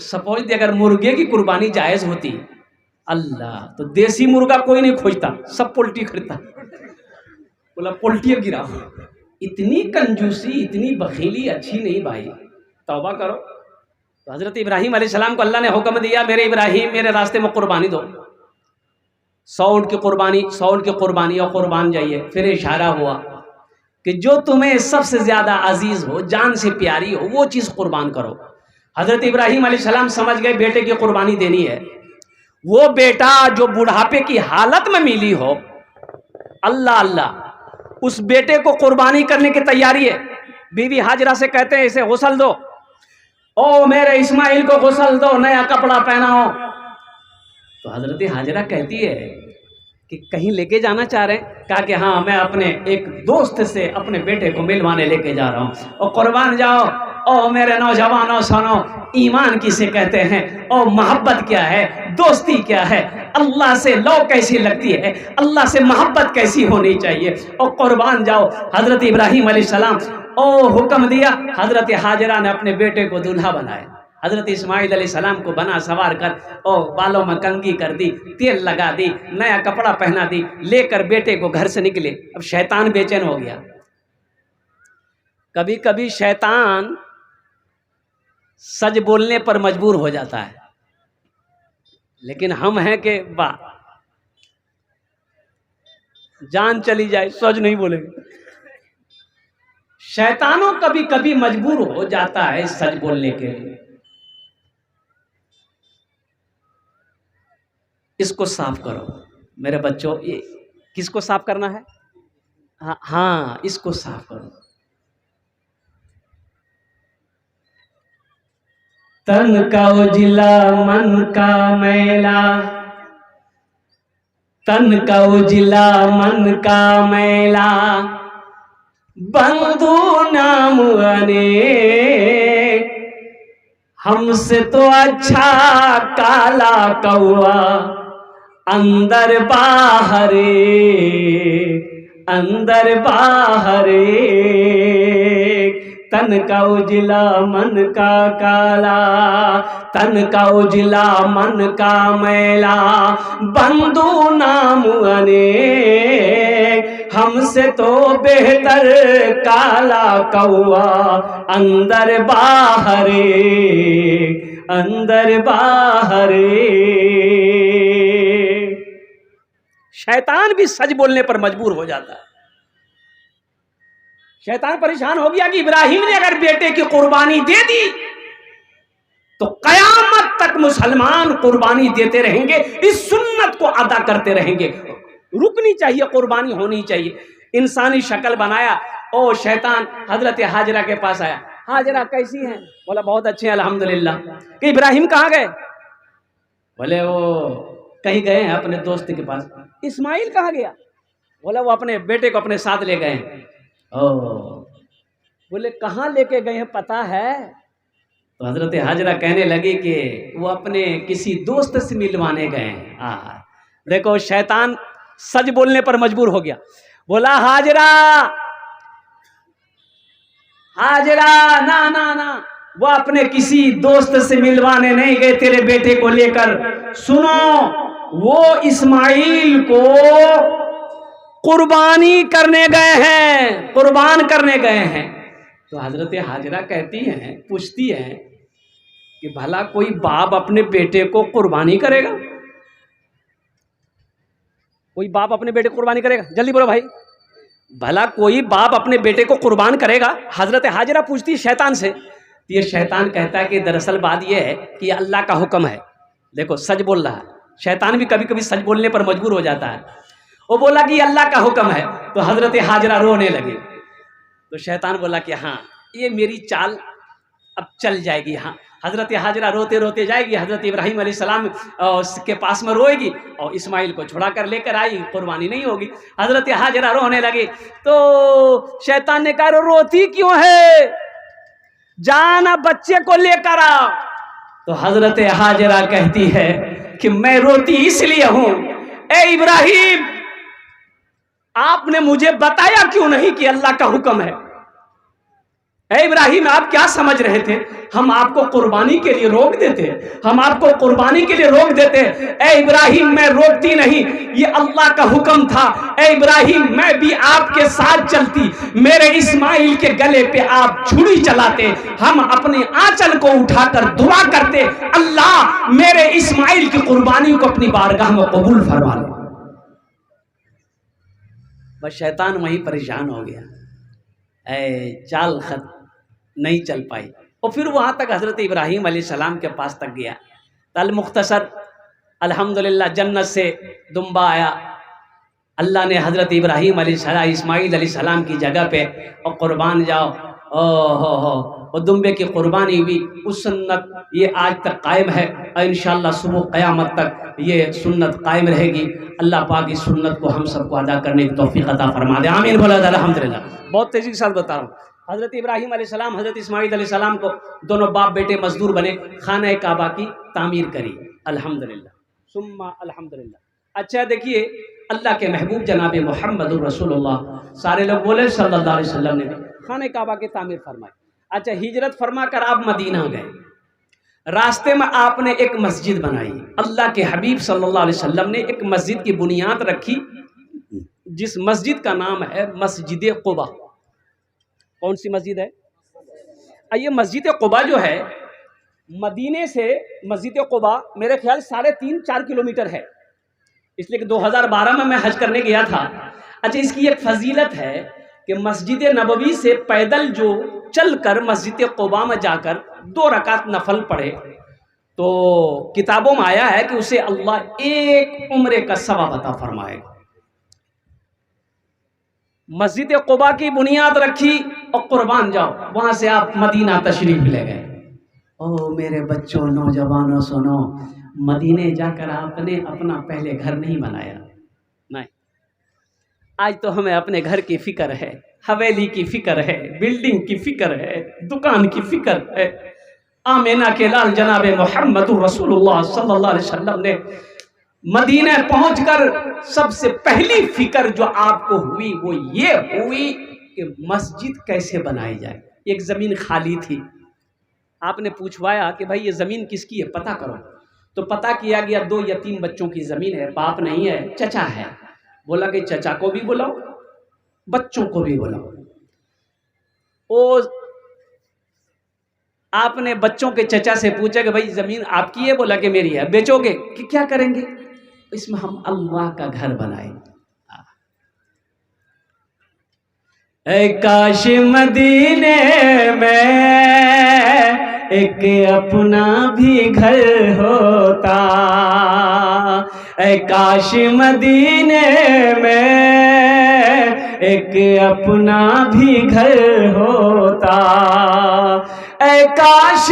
Suppose they अगर मुर्गे की कुर्बानी जायज होती, अल्लाह, तो देसी मुर्गा कोई नहीं खोजता, सब पोल्ट्री खरीदता। बोला पोल्ट्री गिरा। इतनी कंजूसी, इतनी बखीली अच्छी नहीं भाई, तौबा करो। तो हजरत इब्राहिम अलैहिस्सलाम को अल्लाह ने हुक्म दिया, मेरे इब्राहिम मेरे रास्ते में कुर्बानी दो, 100 ऊँट की कुर्बानी, 100 ऊँट की कुर्बानी और कुर्बान जाइए। फिर इशारा हुआ कि जो तुम्हें सबसे ज्यादा अजीज हो, जान से प्यारी हो, वो चीज कुर्बान करो। हजरत इब्राहिम अलैहिस्सलाम समझ गए बेटे की कुर्बानी देनी है। वो बेटा जो बुढ़ापे की हालत में मिली हो, अल्लाह अल्लाह, उस बेटे को कुर्बानी करने की तैयारी है। बीवी हाजरा से कहते हैं इसे गुस्ल दो, ओ मेरे इस्माइल को गुस्ल दो, नया कपड़ा पहनाओ। तो हजरत हाजरा कहती है कि कहीं लेके जाना चाह रहे हैं? कहा कि हाँ, मैं अपने एक दोस्त से अपने बेटे को मिलवाने लेके जा रहा हूँ। और कुर्बान जाओ। ओ मेरे नौजवानों सुनो, ईमान किसे कहते हैं, और मोहब्बत क्या है, दोस्ती क्या है, अल्लाह से लौ कैसी लगती है, अल्लाह से मोहब्बत कैसी होनी चाहिए, और कुर्बान जाओ। हजरत इब्राहिम अलैहिस्सलाम ओ हुक्म दिया। हजरत हाजरा ने अपने बेटे को दूल्हा बनाया। हजरत इस्माइल अलैहिस्सलाम को बना सवार कर और बालों में कंघी कर दी, तेल लगा दी, नया कपड़ा पहना दी, लेकर बेटे को घर से निकले। अब शैतान बेचैन हो गया। कभी कभी शैतान सच बोलने पर मजबूर हो जाता है, लेकिन हम हैं कि वाह, जान चली जाए सच नहीं बोलेंगे। शैतानों कभी कभी मजबूर हो जाता है सच बोलने के लिए। इसको साफ करो मेरे बच्चों। ये किसको साफ करना है? हाँ हाँ, इसको साफ करो। तन का उजिला मन का मैला, तन का उजिला मन का मैला, बंधु नाम अनेक, हमसे तो अच्छा काला कौआ अंदर बाहरे, अंदर बाहरे। तन का उजला मन का काला, तन का उजला मन का मैला, बंधु नाम अनेक, हमसे तो बेहतर काला कौआ अंदर बाहरे, अंदर बाहरे। शैतान भी सच बोलने पर मजबूर हो जाता है। शैतान परेशान हो गया कि इब्राहिम ने अगर बेटे की कुर्बानी दे दी तो कयामत तक मुसलमान कुर्बानी देते रहेंगे, इस सुन्नत को अदा करते रहेंगे, रुकनी चाहिए, कुर्बानी होनी चाहिए। इंसानी शक्ल बनाया। ओ शैतान हजरत हाजरा के पास आया। हाजरा कैसी हैं? बोला बहुत अच्छे हैं अल्हम्दुलिल्लाह। कि इब्राहिम कहाँ गए? बोले वो कहीं गए हैं अपने दोस्त के पास। इस्माइल कहाँ गया? बोला वो अपने बेटे को अपने साथ ले गए हैं। ओ बोले कहाँ लेके गए हैं पता है? तो हजरत हाजरा कहने लगी कि वो अपने किसी दोस्त से मिलवाने गए हैं। देखो शैतान सच बोलने पर मजबूर हो गया। बोला हाजरा, हाजरा ना ना ना, वो अपने किसी दोस्त से मिलवाने नहीं गए तेरे बेटे को लेकर। सुनो, वो इस्माइल को कुर्बानी करने गए हैं, कुर्बान करने गए हैं। तो हजरत हाजरा कहती हैं, पूछती हैं कि भला कोई बाप अपने बेटे को कुर्बानी करेगा? कोई बाप अपने बेटे को कुर्बानी करेगा? जल्दी बोलो भाई, भला कोई बाप अपने बेटे को कुर्बान करेगा? हजरत हाजरा पूछती है शैतान से। ये शैतान कहता है कि दरअसल बात यह है कि अल्लाह का हुक्म है। देखो सच बोल रहा है। शैतान भी कभी कभी सच बोलने पर मजबूर हो जाता है। वो बोला कि अल्लाह का हुक्म है। तो हजरत हाजरा रोने लगी। तो शैतान बोला कि हाँ, ये मेरी चाल अब चल जाएगी। हाँ, हजरत हाजरा रोते रोते जाएगी, हजरत इब्राहिम अलैहिस्सलाम के पास में रोएगी और इस्माइल को छुड़ा कर लेकर आई, कुर्बानी नहीं होगी। हजरत हाजरा रोने लगी। तो शैतान ने कहा रोती क्यों है, जाना बच्चे को लेकर आओ। तो हजरत हाजरा कहती है कि मैं रोती इसलिए हूं, ए इब्राहिम आपने मुझे बताया क्यों नहीं कि अल्लाह का हुक्म है? ऐ इब्राहिम, आप क्या समझ रहे थे हम आपको कुर्बानी के लिए रोक देते? हम आपको कुर्बानी के लिए रोक देते? ऐ इब्राहिम, मैं रोकती नहीं, ये अल्लाह का हुक्म था। ऐ इब्राहिम, मैं भी आपके साथ चलती, मेरे इस्माइल के गले पे आप छुरी चलाते, हम अपने आंचल को उठाकर दुआ करते, अल्लाह मेरे इस्माइल की कुर्बानी को अपनी बारगाह में कबूल फरमा लो। बस शैतान वहीं परेशान हो गया, चाल खत नहीं चल पाई। और फिर वहाँ तक हज़रत इब्राहीम अलैहिस्सलाम के पास तक गया। तल मुख्तसर अल्हम्दुलिल्लाह जन्नत से दुम्बा आया, अल्लाह ने हज़रत इब्राहीम अलैहिस्सलाम इस्माईल अलैहिस्सलाम की जगह पे और कुर्बान जाओ, हो और दुम्बे की कुर्बानी हुई। उस सुन्नत ये आज तक कायम है और इंशाअल्लाह सुबह क़यामत तक ये सुन्नत कायम रहेगी। अल्लाह पाक इस सुन्नत को हम सबको अदा करने की तौफीक अता फरमा दे, आमीन बोला अल्हम्दुलिल्लाह। बहुत तेज़ी के साथ बता रहा हूँ, हज़रत इब्राहीम अलैहिस्सलाम हज़रत इस्माईल अलैहिस्सलाम को दोनों बाप बेटे मजदूर बने, खाना काबा की तामीर करी, अल्हम्दुलिल्लाह सुम्मा अल्हम्दुलिल्लाह। अच्छा देखिए, अल्लाह के महबूब जनाब मुहम्मदुर रसूलुल्लाह, सारे लोग बोले सल्लल्लाहु अलैहि वसल्लम ने खाने काबा की तामीर फरमाई। अच्छा, हिजरत फरमा कर आप मदीना गए, रास्ते में आपने एक मस्जिद बनाई। अल्लाह के हबीब सल्लल्लाहु अलैहि वसल्लम ने एक मस्जिद की बुनियाद रखी, जिस मस्जिद का नाम है मस्जिद क़ुबा। कौन सी मस्जिद है? ये मस्जिद क़ुबा जो है, मदीने से मस्जिद क़ुबा मेरे ख्याल 3.5-4 किलोमीटर है, इसलिए कि 2012 में मैं हज करने गया था। अच्छा, इसकी एक फजीलत है कि मस्जिद नबवी से पैदल जो चलकर मस्जिद क़ुबा में जाकर 2 रकात नफल पढ़े तो किताबों में आया है कि उसे अल्लाह एक उम्रे का सवाब अता फरमाएगा। मस्जिद क़ुबा की बुनियाद रखी और कुर्बान जाओ, वहां से आप मदीना तशरीफ ले गए। ओ मेरे बच्चों, नौजवानों, सुनो, मदीने जाकर आपने अपना पहले घर नहीं बनाया, नहीं। आज तो हमें अपने घर की फिक्र है, हवेली की फिक्र है, बिल्डिंग की फिक्र है, दुकान की फिक्र है। आमीना के लाल जनाब मुहम्मदुर रसूलुल्लाह सल्लल्लाहु अलैहि वसल्लम ने मदीने पहुंचकर सबसे पहली फिक्र जो आपको हुई वो ये हुई कि मस्जिद कैसे बनाई जाए। एक ज़मीन खाली थी, आपने पूछवाया कि भाई ये ज़मीन किसकी है, पता करो। तो पता किया गया 2 यतीम बच्चों की ज़मीन है, बाप नहीं है, चचा है। बोला कि चचा को भी बुलाओ, बच्चों को भी बुलाओ। ओ आपने बच्चों के चचा से पूछा कि भाई ज़मीन आपकी है? बोला कि मेरी है। बेचोगे? कि क्या करेंगे? इसमें हम अल्लाह का घर बनाएंगे। काश मदीने में एक अपना भी घर होता, काश मदीने में एक अपना भी घर होता, काश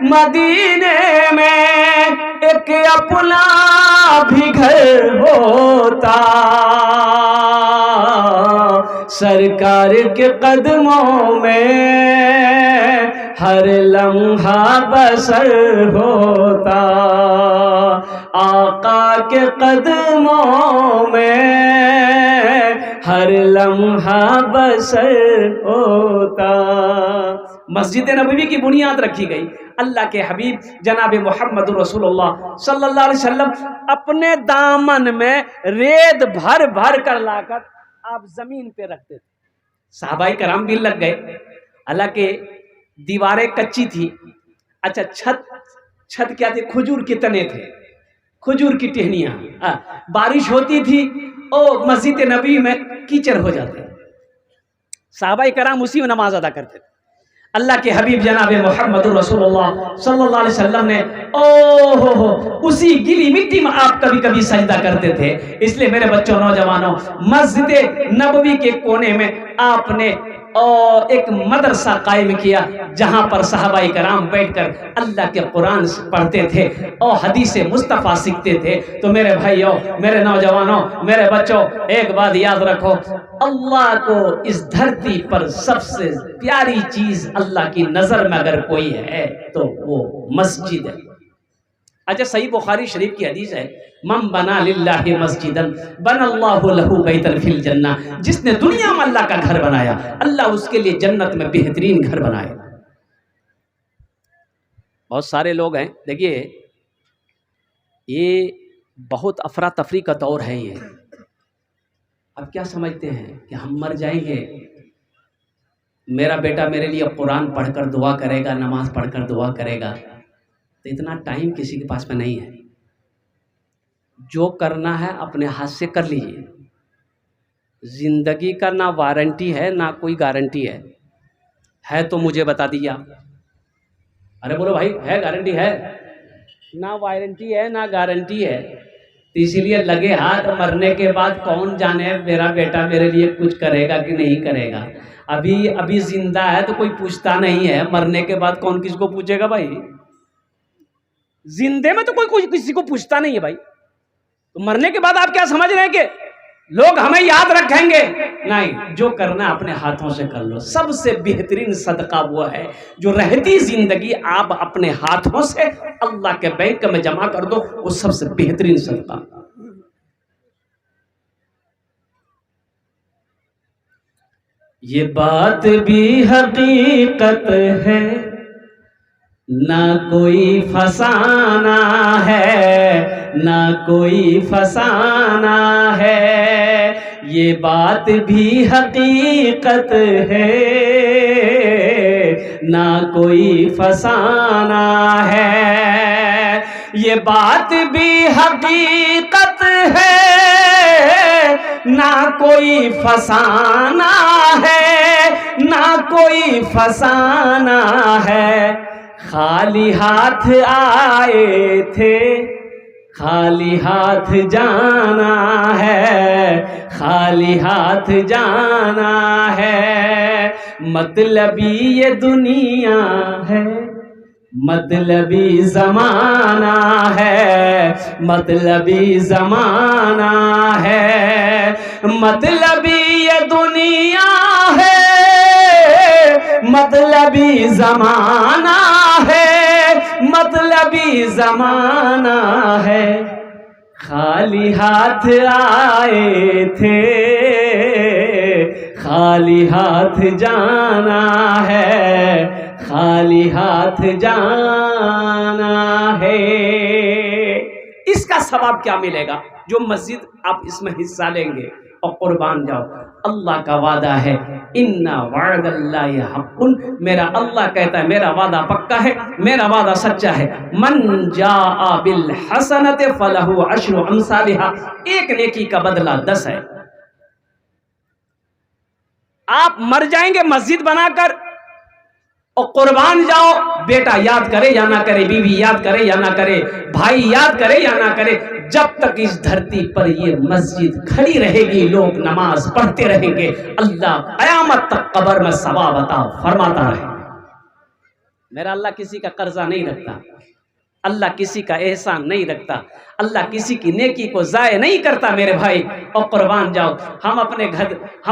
मदीने में एक अपना भी घर होता, सरकार के कदमों में हर लम्हा बसर होता, आका के कदमों में हर लम्हा बसर होता। मस्जिद नबवी की बुनियाद रखी गई। अल्लाह के हबीब जनाब मुहम्मद रसूलुल्लाह सल्लल्लाहु अलैहि वसल्लम अपने दामन में रेत भर भर कर लाकर आप जमीन पे रखते थे। सहाबाई कराम भी लग गए, हालांकि दीवारें कच्ची थी। अच्छा, छत क्या थे? खजूर के तने थे, खजूर की टहनियां। बारिश होती थी और मस्जिद नबी में कीचड़ हो जाते, सहाबाई कराम उसी में नमाज अदा करते थे। अल्लाह के हबीब जनाब मुहम्मद रसूलुल्लाह सल्लल्लाहु अलैहि वसल्लम ने उसी गीली मिट्टी में आप कभी कभी सजदा करते थे। इसलिए मेरे बच्चों, नौजवानों, मस्जिद नबवी के कोने में आपने एक मदरसा कायम किया, जहां पर सहाबाई कराम बैठकर अल्लाह के कुरान पढ़ते थे और हदीस मुस्तफ़ा सीखते थे। तो मेरे भाइयों, मेरे नौजवानों, मेरे बच्चों, एक बात याद रखो, अल्लाह को इस धरती पर सबसे प्यारी चीज अल्लाह की नजर में अगर कोई है तो वो मस्जिद है। अच्छा, सही बुखारी शरीफ की हदीस है, मम बना लिल्लाहि मस्जिदन बनल्लाहु लहू बैतन फिल जन्ना, जिसने दुनिया में अल्लाह का घर बनाया, अल्लाह उसके लिए जन्नत में बेहतरीन घर बनाए। बहुत सारे लोग हैं, देखिए ये बहुत अफरा तफरी का दौर है ये। अब क्या समझते हैं कि हम मर जाएंगे, मेरा बेटा मेरे लिए कुरान पढ़कर दुआ करेगा, नमाज पढ़कर दुआ करेगा, तो इतना टाइम किसी के पास में नहीं है। जो करना है अपने हाथ से कर लीजिए। जिंदगी का ना वारंटी है ना कोई गारंटी है तो मुझे बता दिया। अरे बोलो भाई, है गारंटी? है ना, वारंटी है ना गारंटी है। तो इसीलिए लगे हाथ, मरने के बाद कौन जाने मेरा बेटा मेरे लिए कुछ करेगा कि नहीं करेगा। अभी अभी जिंदा है तो कोई पूछता नहीं है, मरने के बाद कौन किसको पूछेगा भाई। जिंदे में तो कोई किसी को पूछता नहीं है भाई। तो मरने के बाद आप क्या समझ रहे हैं कि लोग हमें याद रखेंगे? नहीं, जो करना है अपने हाथों से कर लो। सबसे बेहतरीन सदका वो है जो रहती जिंदगी आप अपने हाथों से अल्लाह के बैंक में जमा कर दो, वो सबसे बेहतरीन सदका। ये बात भी हकीकत है, ना कोई फसाना है, ना कोई फसाना है। ये बात भी हकीकत है, ना कोई फसाना है। ये बात भी हकीकत है, ना कोई फसाना है, ना कोई फसाना है। खाली हाथ आए थे, खाली हाथ जाना है, खाली हाथ जाना है। मतलबी ये दुनिया है, मतलबी जमाना है, मतलबी जमाना है। मतलबी ये दुनिया है, मतलबी जमाना है, मतलबी जमाना है। खाली हाथ आए थे, खाली हाथ जाना है, खाली हाथ जाना है। इसका सवाब क्या मिलेगा? जो मस्जिद आप इसमें हिस्सा लेंगे और कुर्बान जाओ। अल्लाह का वादा है, इन्ना वअदल्लाहि हक़्क़ुन, मेरा अल्लाह कहता है मेरा वादा पक्का है, मेरा वादा सच्चा है। मन जाअ बिल हसनति फलहु अश्रु अमसालिहा, एक नेकी का बदला 10 है। आप मर जाएंगे मस्जिद बनाकर और कुर्बान जाओ, बेटा याद करे या ना करे, बीवी याद करे या ना करे, भाई याद करे या ना करे, जब तक इस धरती पर ये मस्जिद खड़ी रहेगी, लोग नमाज पढ़ते रहेंगे, अल्लाह कयामत तक कब्र में सवाब अता फरमाता रहे। मेरा अल्लाह किसी का कर्जा नहीं रखता, अल्लाह किसी का एहसान नहीं रखता, अल्लाह किसी की नेकी को जाय नहीं करता मेरे भाई। और कुर्बान जाओ। हम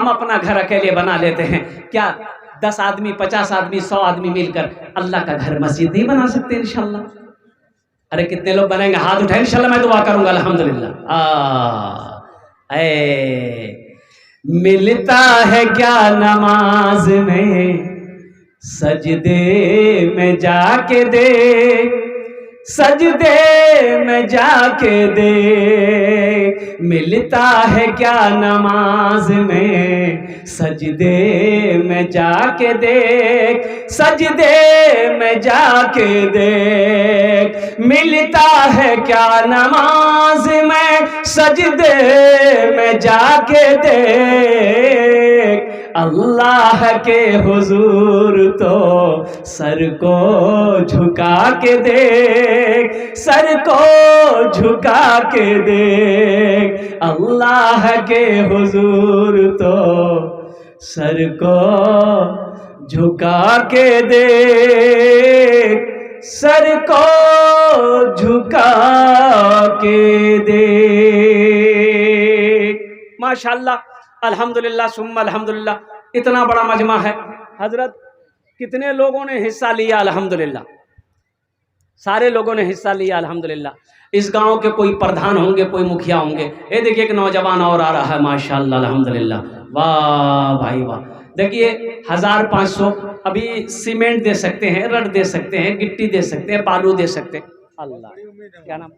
अपना घर अकेले बना लेते हैं, क्या 10 आदमी, 50 आदमी, 100 आदमी मिलकर अल्लाह का घर मस्जिद नहीं बना सकते इंशाल्लाह? अरे कितने लोग बनाएंगे? हाथ उठाए, इंशाल्लाह मैं दुआ करूंगा अल्हम्दुलिल्लाह। मिलता है क्या नमाज में, सजदे में जाके दे, सजदे में जाके दे। मिलता है क्या नमाज में, सजदे में जाके देख, सजदे में जाके देख। मिलता है क्या नमाज में, सजदे में जाके देख। अल्लाह के हुजूर तो सर को झुका के देख, सर को झुका के देख। अल्लाह के हुजूर तो सर को झुका के देख, सर को झुका के देख। माशाअल्लाह, अल्हम्दुलिल्लाह सुम्मा अल्हम्दुलिल्लाह। इतना बड़ा मजमा है हजरत, कितने लोगों ने हिस्सा लिया? अल्हम्दुलिल्लाह। सारे लोगों ने हिस्सा लिया अल्हम्दुलिल्लाह। इस गांव के कोई प्रधान होंगे, कोई मुखिया होंगे। ये देखिए एक नौजवान और आ रहा है माशाल्लाह अल्हम्दुलिल्लाह, वाह भाई वाह। देखिए 1500 अभी सीमेंट दे सकते हैं, रड दे सकते हैं, गिट्टी दे सकते हैं, बालू दे सकते हैं। अल्लाह, क्या नाम?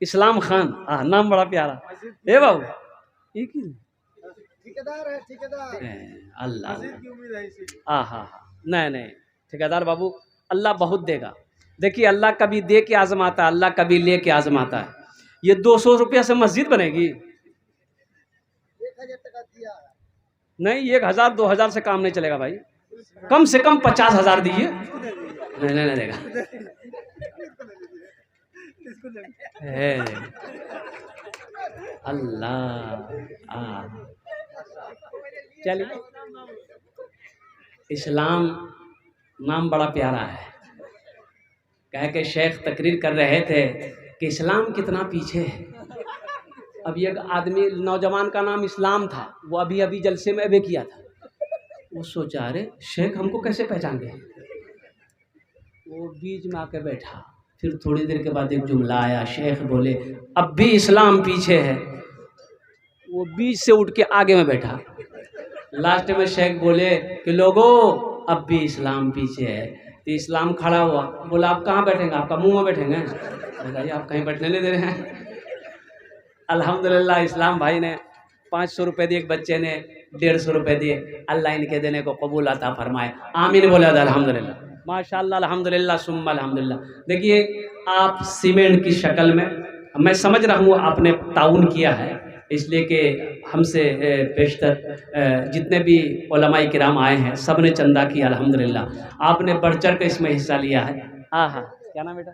इस्लाम खान। हाँ, नाम बड़ा प्यारा है बाबू। ठेकेदार है, ठेकेदार। अल्लाह, हाँ हाँ हाँ, नहीं नहीं, ठेकेदार बाबू अल्लाह बहुत देगा। देखिए अल्लाह कभी दे के आजमाता है, अल्लाह कभी ले के आजमाता है। ये 200 रुपया से मस्जिद बनेगी? 1000 टका दिया है। नहीं, 1000 2000 से काम नहीं चलेगा भाई, कम से कम 50,000 दीजिए। नहीं नहीं नहीं देगा। अल्लाह, चलिए, इस्लाम नाम बड़ा प्यारा है। कह के शेख तकरीर कर रहे थे कि इस्लाम कितना पीछे है। अभी एक आदमी नौजवान का नाम इस्लाम था, वो अभी अभी जलसे में अबे किया था। वो सोचा अरे शेख हमको कैसे पहचान गए। वो बीच में आके बैठा, फिर थोड़ी देर के बाद एक जुमला आया, शेख बोले अब भी इस्लाम पीछे है। वो बीच से उठ के आगे में बैठा। लास्ट में शेख बोले कि लोगों अब भी इस्लाम पीछे है। तो इस्लाम खड़ा हुआ, बोला आप कहाँ बैठेंगे? आपका मुंह में बैठेंगे? बताइए, आप कहीं बैठने नहीं दे रहे हैं। अल्हम्दुलिल्लाह इस्लाम भाई ने 500 रुपये दिए, एक बच्चे ने 150 रुपये दिए। अल्लाह इनके देने को कबूल अता फरमाए, आमीन बोले अल्हम्दुलिल्लाह, माशाअल्लाह अल्हम्दुलिल्लाह सुम्मा अल्हम्दुलिल्लाह। देखिए आप सीमेंट की शक्ल में, मैं समझ रहा हूँ आपने ताउन किया है, इसलिए कि हमसे बेशतर जितने भी उलमाए किराम आए हैं सब ने चंदा किया अल्हम्दुलिल्लाह। आपने बढ़ चढ़ कर इसमें हिस्सा लिया है। हाँ हाँ, क्या नाम बेटा?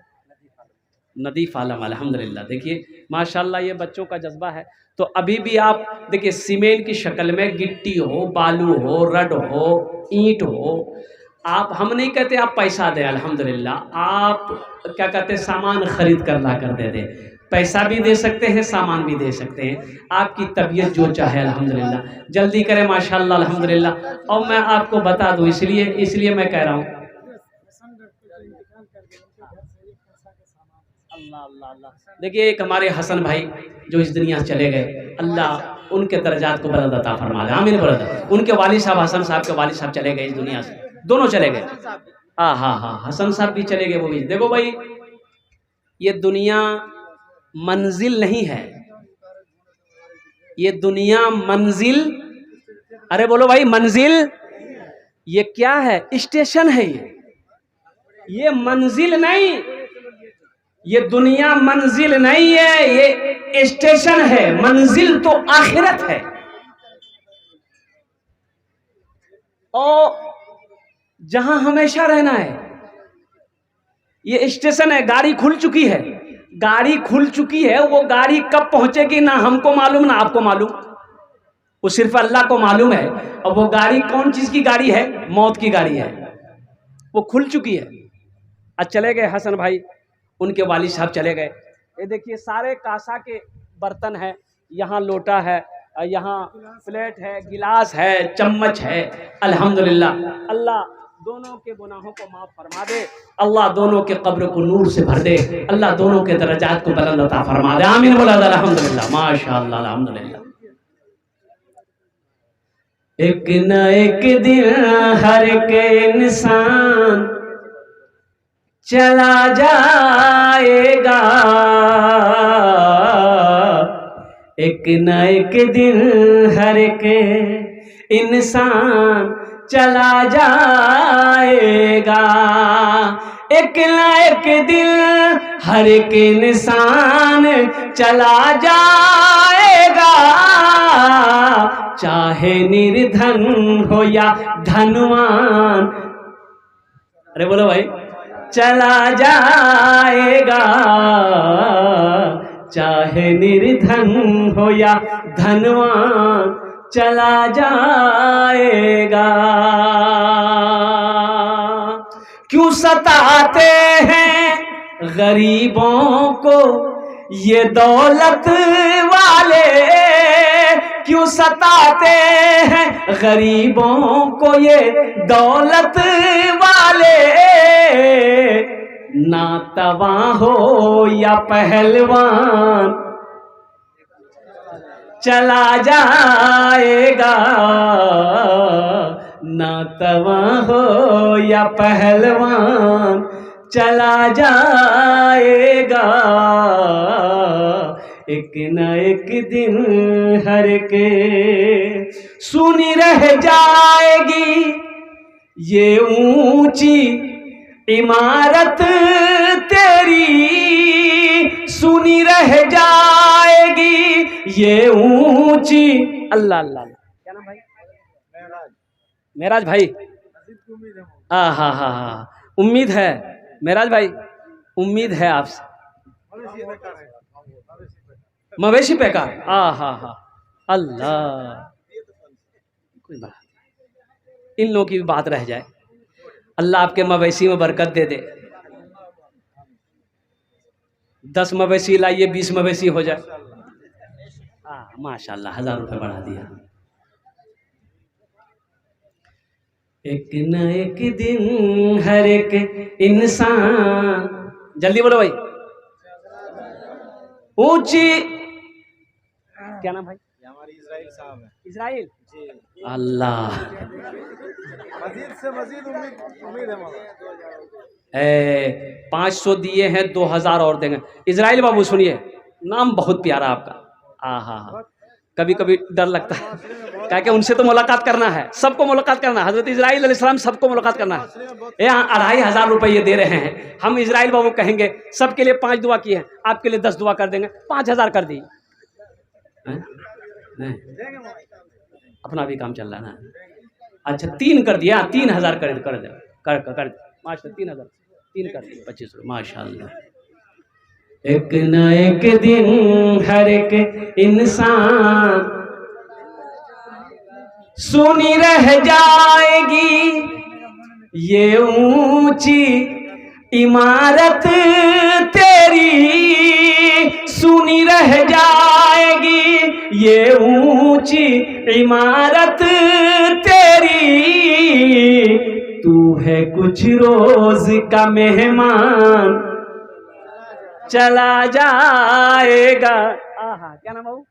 नदीफ आलम अल्हम्दुलिल्लाह। देखिए माशाल्लाह ये बच्चों का जज्बा है। तो अभी भी आप देखिए सीमेंट की शक्ल में गिट्टी हो, बालू हो, रड हो, ईंट हो, आप, हम नहीं कहते आप पैसा दें, अल्हम्दुलिल्लाह आप क्या कहते हैं सामान खरीद कर ला कर दे दें। पैसा भी दे सकते हैं, सामान भी दे सकते हैं, आपकी तबीयत जो चाहे अल्हम्दुलिल्लाह। जल्दी करें माशाल्लाह अल्हम्दुलिल्लाह। और मैं आपको बता दूं, इसलिए मैं कह रहा हूँ, अल्लाह अल्लाह अल्लाह। देखिए एक हमारे हसन भाई जो इस दुनिया से चले गए, अल्लाह उनके दर्जात को बुलंद अता फरमा दे, आमीन बुलंद। उनके वालिद साहब, हसन साहब के वालिद साहब चले गए इस दुनिया से, दोनों चले गए। हाँ हाँ हाँ, हसन साहब भी चले गए, वो भी। देखो भाई ये दुनिया मंजिल नहीं है, ये दुनिया मंजिल, अरे बोलो भाई मंजिल, ये क्या है? स्टेशन है। ये मंजिल नहीं, ये दुनिया मंजिल नहीं है, ये स्टेशन है। मंजिल तो आखिरत है। और जहां हमेशा रहना है, ये स्टेशन है। गाड़ी खुल चुकी है, गाड़ी खुल चुकी है। वो गाड़ी कब पहुंचेगी ना हमको मालूम ना आपको मालूम, वो सिर्फ अल्लाह को मालूम है। और वो गाड़ी कौन चीज की गाड़ी है? मौत की गाड़ी है। वो खुल चुकी है। आज चले गए हसन भाई, उनके वालिद साहब चले गए। ये देखिए सारे कांसा के बर्तन है, यहाँ लोटा है, यहाँ प्लेट है, गिलास है, चम्मच है। अल्हम्दुलिल्लाह अल्लाह दोनों के गुनाहों को माफ फरमा दे, अल्लाह दोनों के कब्र को नूर से भर दे, अल्लाह दोनों के दर्जात को बुलंद अता फरमा दे, आमीन बोला अल्हम्दुलिल्लाह, माशाअल्लाह अल्हम्दुलिल्लाह। एक न एक दिन हर के इंसान चला जाएगा, एक न एक दिन हर के इंसान चला जाएगा, एक न एक दिन हर एक इंसान चला जाएगा, चाहे निर्धन हो या धनवान, अरे बोलो भाई, चला जाएगा, चाहे निर्धन हो या धनवान चला जाएगा। क्यों सताते हैं गरीबों को ये दौलत वाले, क्यों सताते हैं गरीबों को ये दौलत वाले, नातवा हो या पहलवान चला जाएगा, नातवा हो या पहलवान चला जाएगा। एक न एक दिन हर के सुनी रह जाएगी ये ऊंची इमारत तेरी, सुनी रह जाएगी ये ऊंची। अल्लाह अल्लाह, क्या नाम भाई? मेराज भाई। हाँ हाँ हाँ हाँ, उम्मीद है मेराज भाई, उम्मीद है आपसे। मवेशी पैकार, हाँ हाँ हाँ, अल्लाह, कोई बात, इन लोगों की भी बात रह जाए। अल्लाह आपके मवेशी में बरकत दे दे। 10 मवेशी लाइए, 20 मवेशी हो जाए। हाँ माशाल्लाह, 1000 रुपये बढ़ा दिया। एक न एक दिन हर एक इंसान, जल्दी बोलो भाई, ऊंची, क्या नाम भाई? हमारी इजराइल साहब है। इजराइल जी। अल्लाह, मजीद से मजीद उम्मीद है मौला। 500 दिए हैं, 2000 और देंगे। इजराइल बाबू सुनिए, नाम बहुत प्यारा आपका। हाँ हाँ हाँ, कभी कभी डर लगता है, क्या कि उनसे तो मुलाकात करना है, सबको मुलाकात करना है। हजरत इजराइल अलैहिस्सलाम सबको मुलाकात करना है। यहाँ 2500 रुपये दे रहे हैं, हम इजराइल बाबू कहेंगे सबके लिए 5 दुआ किए हैं, आपके लिए 10 दुआ कर देंगे, 5000 कर दी। अपना भी काम चल रहा है ना। अच्छा 3 कर दिया, 3000 कर दे, कर माशा 3000, 3 कर दिए, 25 रुपये, माशाल्लाह। एक न एक दिन हर एक इंसान सुनी रह जाएगी ये ऊंची इमारत तेरी, सुनी रह जाएगी ये ऊंची इमारत तेरी। तू है कुछ रोज का मेहमान चला जाएगा। आहा, क्या नाम बाबू?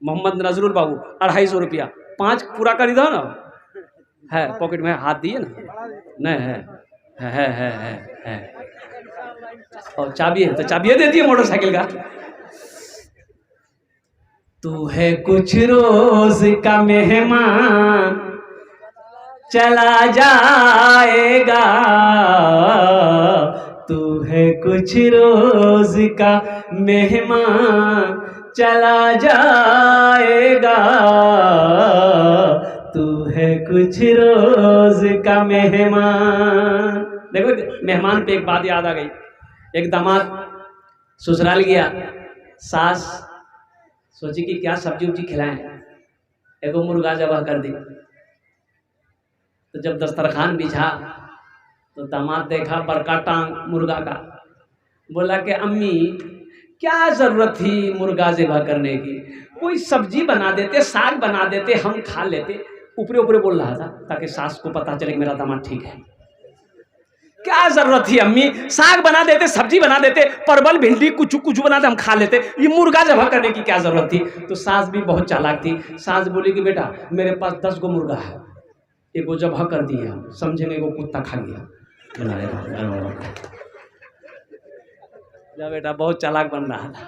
मोहम्मद नजरुल बाबू। 250 रुपया, 5 पूरा कर दो ना। है पॉकेट में, हाथ दिए ना? नहीं है। और चाबी है तो चाबी दे दिए मोटरसाइकिल का। तू है कुछ रोज का मेहमान चला जाएगा, तू है कुछ रोज का मेहमान चला जाएगा, तू है कुछ रोज का मेहमान। देखो मेहमान पे एक बात याद आ गई। एक दामाद ससुराल गया, सास सोची कि क्या सब्जी उब्जी खिलाएं, एक मुर्गा जबह कर दी। तो जब दस्तरखान बिछा तो दामाद देखा बड़का टांग मुर्गा का, बोला कि अम्मी क्या जरूरत थी मुर्गा ज़िबा करने की, कोई सब्जी बना देते, साग बना देते, हम खा लेते। ऊपरे ऊपरे बोल रहा था ताकि सास को पता चले कि मेरा दामाद ठीक है। क्या जरूरत थी अम्मी, साग बना देते, सब्जी बना देते, परवल भिंडी कुछ कुछ बनाते, हम खा लेते, ये मुर्गा ज़िबा करने की क्या जरूरत थी। तो सास भी बहुत चालाक थी। सास बोली कि बेटा मेरे पास 10 गो मुर्गा है, एक को ज़िबा कर दिया, समझेंगे वो कुत्ता खा गया। जा बेटा बहुत चालाक बन रहा था।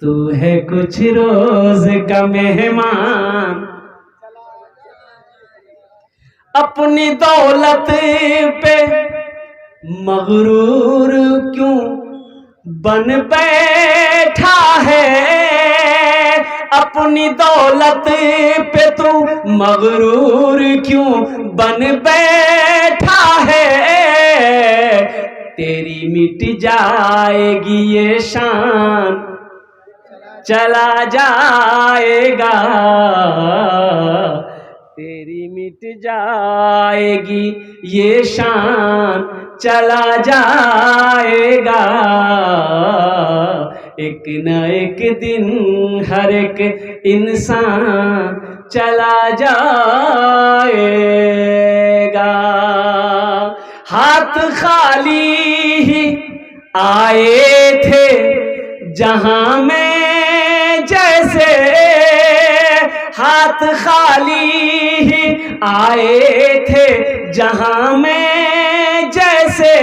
तू है कुछ रोज का मेहमान, अपनी दौलत पे मगरूर क्यों बन बैठा है, अपनी दौलत पे तू मगरूर क्यों बन बैठा है। तेरी मिट जाएगी ये शान चला जाएगा, तेरी मिट जाएगी ये शान चला जाएगा। एक न एक दिन हर एक इंसान चला जाएगा। हाथ खाली ही आए थे जहां में जैसे, हाथ खाली ही आए थे जहां में जैसे,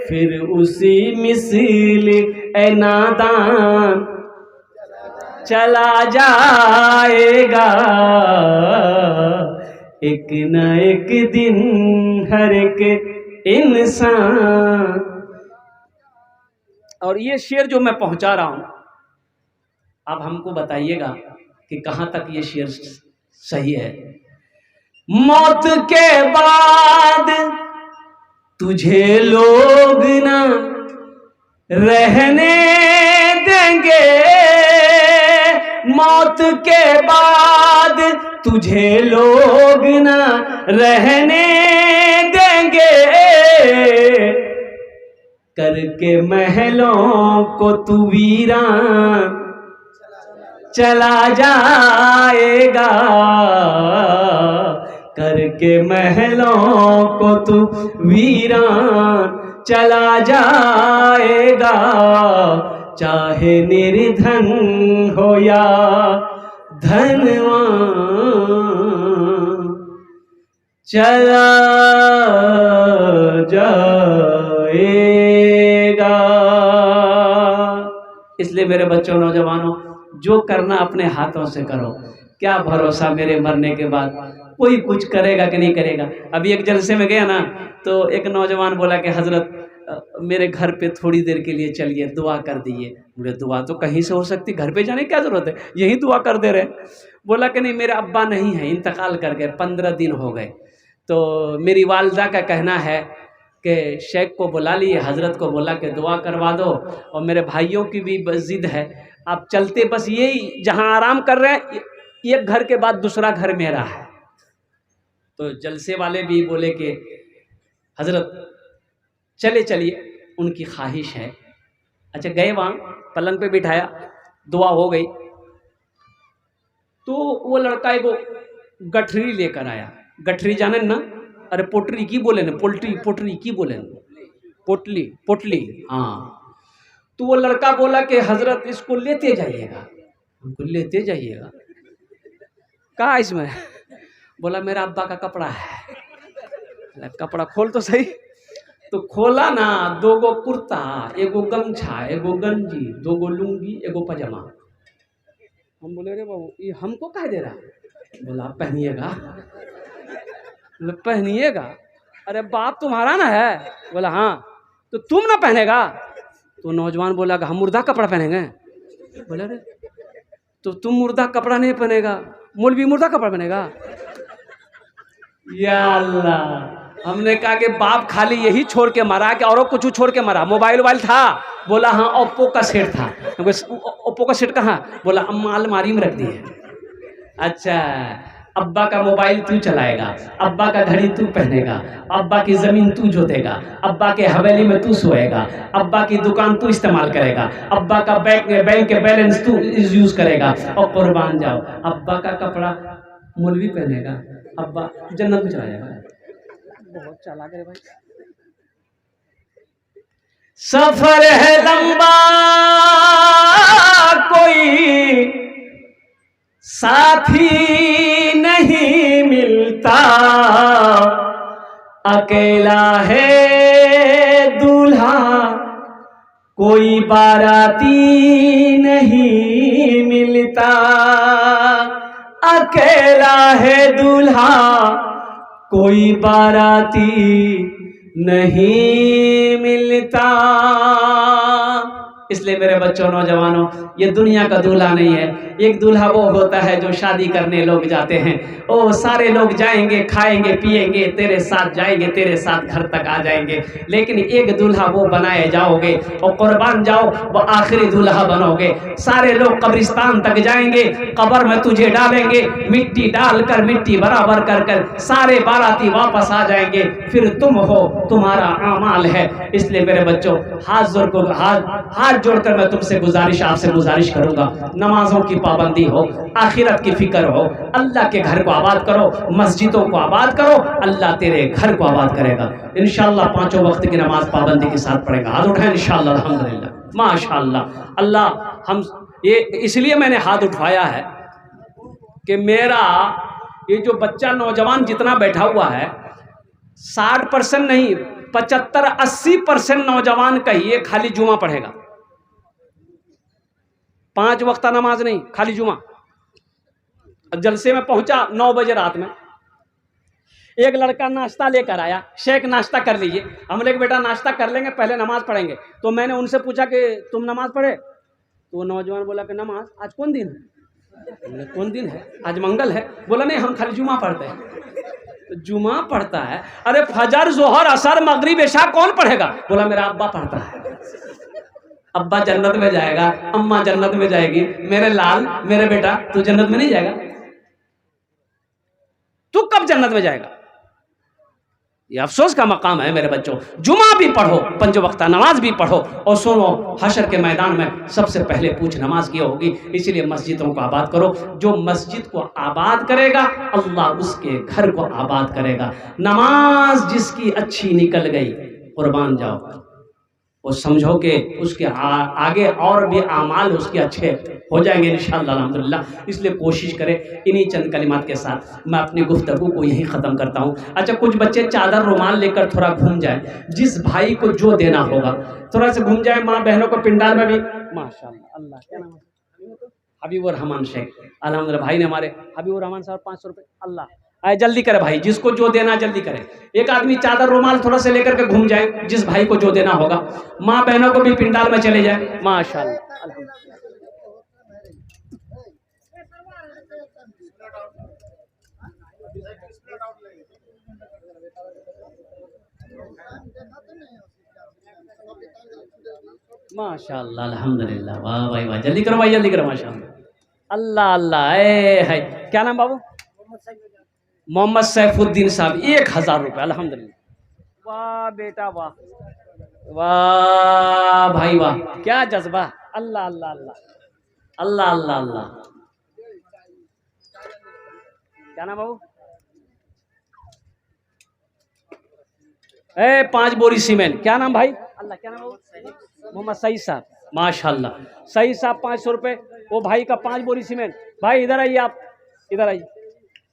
फिर उसी मिसल ए नादान चला जाएगा, एक न एक दिन हर एक इंसान। और ये शेर जो मैं पहुंचा रहा हूं, अब हमको बताइएगा कि कहां तक ये शेर सही है। मौत के बाद तुझे लोग ना रहने देंगे, मौत के बाद तुझे लोग ना रहने देंगे, करके महलों को तू वीरान चला जाएगा, करके महलों को तू वीरान चला जाएगा, चाहे निर्धन हो या धनवान चला जाएगा। इसलिए मेरे बच्चों, नौजवानों, जो करना अपने हाथों से करो। क्या भरोसा मेरे मरने के बाद कोई कुछ करेगा कि नहीं करेगा। अभी एक जलसे में गया ना, तो एक नौजवान बोला कि हजरत मेरे घर पे थोड़ी देर के लिए चलिए, दुआ कर दीजिए। बोले दुआ तो कहीं से हो सकती, घर पे जाने की क्या जरूरत है, यही दुआ कर दे रहे। बोला कि नहीं, मेरे अब्बा नहीं है, इंतकाल कर गए, 15 दिन हो गए, तो मेरी वालदा का कहना है कि शेख को बुला लिए, हजरत को बोला कि दुआ करवा दो, और मेरे भाइयों की भी जिद है, आप चलते बस यही जहां आराम कर रहे हैं, एक घर के बाद दूसरा घर मेरा है। तो जलसे वाले भी बोले कि हजरत चले चलिए, उनकी ख्वाहिश है। अच्छा, गए वहाँ, पलंग पे बिठाया, दुआ हो गई, तो वो लड़का एगो गठरी लेकर आया। गठरी जाने ना, अरे पोटरी की बोले ना, पोल्ट्री पोटरी की बोले ना, पोटली पोटली, हाँ। तो वो लड़का बोला कि हजरत इसको लेते जाइएगा। हमको लेते जाइएगा, कहा इसमें? बोला मेरा अब्बा का कपड़ा है। कपड़ा खोल तो सही। तो खोला ना, 2 गो कुर्ता, एगो गमछा, एगो गंजी, 2 गो लुंगी, एगो पजामा। हम बोले रे बाबू, ये हमको कह दे रहा? बोला आप पहनिएगा। बोले पहनिएगा? अरे बाप तुम्हारा ना है? बोला हाँ। तो तुम ना पहनेगा? तो नौजवान बोला हम मुर्दा कपड़ा पहनेंगे। बोले रे तो तुम मुर्दा कपड़ा नहीं पहनेगा, मौलवी मुर्दा कपड़ा पहनेगा? या अल्लाह। हमने कहा कि बाप खाली यही छोड़ के मरा कि और कुछ छोड़ के मरा? मोबाइल था? बोला हाँ ओप्पो का सेट था। ओप्पो का सेट कहाँ? बोला अम्मा अलमारी में रख दी है। अच्छा, अब्बा का मोबाइल तू चलाएगा, अब्बा का घड़ी तू पहनेगा, अब्बा की जमीन तू जोतेगा, अब्बा के हवेली में तू सोएगा, अब्बा की दुकान तू इस्तेमाल करेगा, अब्बा का बैंक के बैलेंस तू यूज करेगा, और कुर्बान जाओ अब्बा का कपड़ा मौलवी पहनेगा, अब्बा जन्नत में चला जाएगा। बहुत चालाक है भाई। सफर है लंबा, कोई साथी नहीं मिलता, अकेला है दूल्हा, कोई बाराती नहीं मिलता, अकेला है दूल्हा, कोई बाराती नहीं मिलता। इसलिए मेरे बच्चों, नौजवानों, ये दुनिया का दूल्हा नहीं है। एक दूल्हा वो होता है जो शादी करने लोग जाते हैं, ओ सारे लोग जाएंगे, खाएंगे पिएंगे, तेरे साथ जाएंगे, तेरे साथ घर तक आ जाएंगे। लेकिन एक दूल्हा वो बनाए जाओगे और कुर्बान जाओ, वो आखिरी दूल्हा बनोगे। सारे लोग कब्रिस्तान तक जाएंगे, कब्र में तुझे डालेंगे, मिट्टी डालकर, मिट्टी बराबर कर कर सारे बाराती वापस आ जाएंगे, फिर तुम हो, तुम्हारा आमाल है। इसलिए मेरे बच्चों, हाथ जोड़कर मैं तुमसे गुजारिश, आपसे गुजारिश करूंगा, नमाजों की पाबंदी हो, आखिरत की फिक्र हो, अल्लाह के घर को आबाद करो, मस्जिदों को आबाद करो, अल्लाह तेरे घर को आबाद करेगा इंशाअल्लाह। पांचों वक्त की नमाज पाबंदी के साथ पढ़ेगा। हाथ उठाएं इंशाअल्लाह, अल्हम्दुलिल्लाह, माशाअल्लाह। अल्लाह हम ये इसलिए मैंने हाथ उठाया है कि मेरा ये जो बच्चा नौजवान जितना बैठा हुआ है, 60% नहीं 75-80% नौजवान कहिए खाली जुमा पढ़ेगा, 5 वक्त नमाज नहीं, खाली जुमा। जलसे में पहुंचा 9 बजे रात में, एक लड़का नाश्ता लेकर आया, शेख नाश्ता कर लीजिए। हम लोग बेटा नाश्ता कर लेंगे, पहले नमाज पढ़ेंगे। तो मैंने उनसे पूछा कि तुम नमाज पढ़े? तो वो नौजवान बोला कि नमाज आज कौन दिन है? कौन दिन है? आज मंगल है। बोला नहीं, हम खाली जुमा पढ़ते हैं। तो जुमा पढ़ता है? अरे फजर जोहर असर मगरिब इशा कौन पढ़ेगा? बोला मेरा अब्बा पढ़ता है। अब्बा जन्नत में जाएगा, अम्मा जन्नत में जाएगी, मेरे लाल मेरे बेटा तू जन्नत में नहीं जाएगा? तू कब जन्नत में जाएगा? ये अफसोस का मकाम है मेरे बच्चों। जुमा भी पढ़ो, 5 वक्त नमाज भी पढ़ो, और सुनो हशर के मैदान में सबसे पहले पूछ नमाज की होगी। इसलिए मस्जिदों को आबाद करो। जो मस्जिद को आबाद करेगा अल्लाह उसके घर को आबाद करेगा। नमाज जिसकी अच्छी निकल गई, कुर्बान जाओ, वो समझो कि उसके आगे और भी आमाल उसके अच्छे हो जाएंगे इंशाअल्लाह, अल्हम्दुलिल्लाह। इसलिए कोशिश करें। इन्हीं चंद कलिमात के साथ मैं अपनी गुफ्तगू को यहीं ख़त्म करता हूँ। अच्छा, कुछ बच्चे चादर रुमाल लेकर थोड़ा घूम जाए, जिस भाई को जो देना होगा थोड़ा सा घूम जाए। माँ बहनों को पिंडाल में भी माशाअल्लाह। अल्लाह क्या नाम है? हबीबुर रहमान शेख, अल्हम्दुलिल्लाह। भाई ने हमारे हबीबुर रहमान साहब 500 रुपये। अल्लाह आए, जल्दी करे भाई, जिसको जो देना जल्दी करे। एक आदमी चादर रुमाल थोड़ा से लेकर के घूम जाए, जिस भाई को जो देना होगा। माँ बहनों को भी पिंडाल में चले जाए, माशाअल्लाह। माशाअल्लाह, अल्हम्दुलिल्लाह, वाह भाई वाह, जल्दी करो भाई, जल्दी करो, माशाअल्लाह। अल्लाह अल्लाह। है क्या नाम बाबू? मोहम्मद सैफुद्दीन साहब, 1000 रुपये, अल्हम्दुलिल्लाह। वाह बेटा वाह, वाह भाई वाह, क्या जज्बा। अल्लाह अल्लाह अल्लाह अल्लाह अल्लाह अल्लाह। क्या नाम बाबू? 5 बोरी सीमेंट। क्या नाम भाई? अल्लाह, क्या नाम बाबू? मोहम्मद सईद साहब, माशाअल्लाह। सईद साहब 500 रुपये, वो भाई का 5 बोरी सीमेंट। भाई इधर आइए, आप इधर आइए।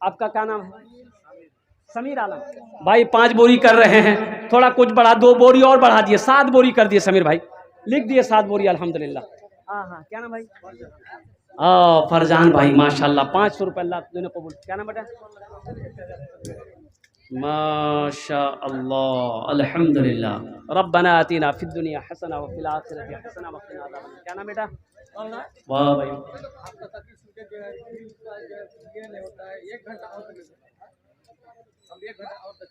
आपका क्या नाम है? समीर आलम भाई। 5 बोरी कर रहे हैं, थोड़ा कुछ बढ़ा, 2 बोरी और बढ़ा दिए, 7 बोरी कर दिए समीर भाई, लिख दिए 7 बोरी, अल्हम्दुलिल्लाह। हाँ हाँ, क्या नाम भाई? फरजान भाई, माशाअल्लाह, 500 रुपये, अल्लाह दोनों कबूल। क्या नाम बेटा? माशाअल्लाह, अल्हम्दुलिल्लाह। रब्बना आतिना फिद दुनिया हसना व फिल आखिरति हसना व क़िना अज़ाबन्नार। क्या नाम बेटा? वाह भाई। हम 1 घंटा और तक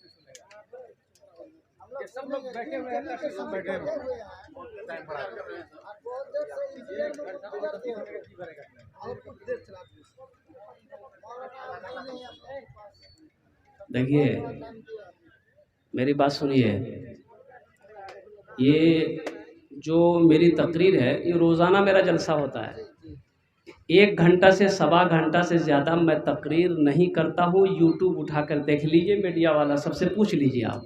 सुनेगा। ये सब लोग बैठे हुए हैं, सब बैठे हुए हैं, टाइम बढ़ा 1 घंटा और तक सुनेगा। देखिए मेरी बात सुनिए, ये जो मेरी तकरीर है ये रोज़ाना मेरा जलसा होता है। 1 घंटा से 1.25 घंटा से ज़्यादा मैं तकरीर नहीं करता हूँ। यूट्यूब उठाकर देख लीजिए, मीडिया वाला सबसे पूछ लीजिए आप।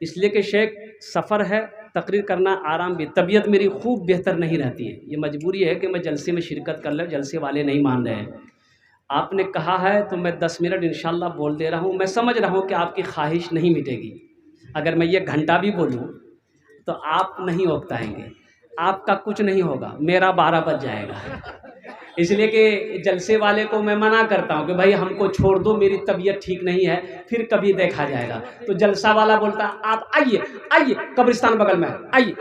इसलिए कि शेख सफ़र है, तकरीर करना आराम भी, तबीयत मेरी खूब बेहतर नहीं रहती है। ये मजबूरी है कि मैं जलसे में शिरकत कर लूँ, जलसे वाले नहीं मान रहे हैं। आपने कहा है तो मैं 10 मिनट इंशाल्लाह बोल दे रहा हूँ। मैं समझ रहा हूँ कि आपकी ख्वाहिश नहीं मिटेगी। अगर मैं ये घंटा भी बोलूँ तो आप नहीं उकताएंगे, आपका कुछ नहीं होगा, मेरा 12 बज जाएगा। इसलिए कि जलसे वाले को मैं मना करता हूँ कि भाई हमको छोड़ दो, मेरी तबीयत ठीक नहीं है, फिर कभी देखा जाएगा। तो जलसा वाला बोलता आप आइए आइए, कब्रिस्तान बगल में है, आइए।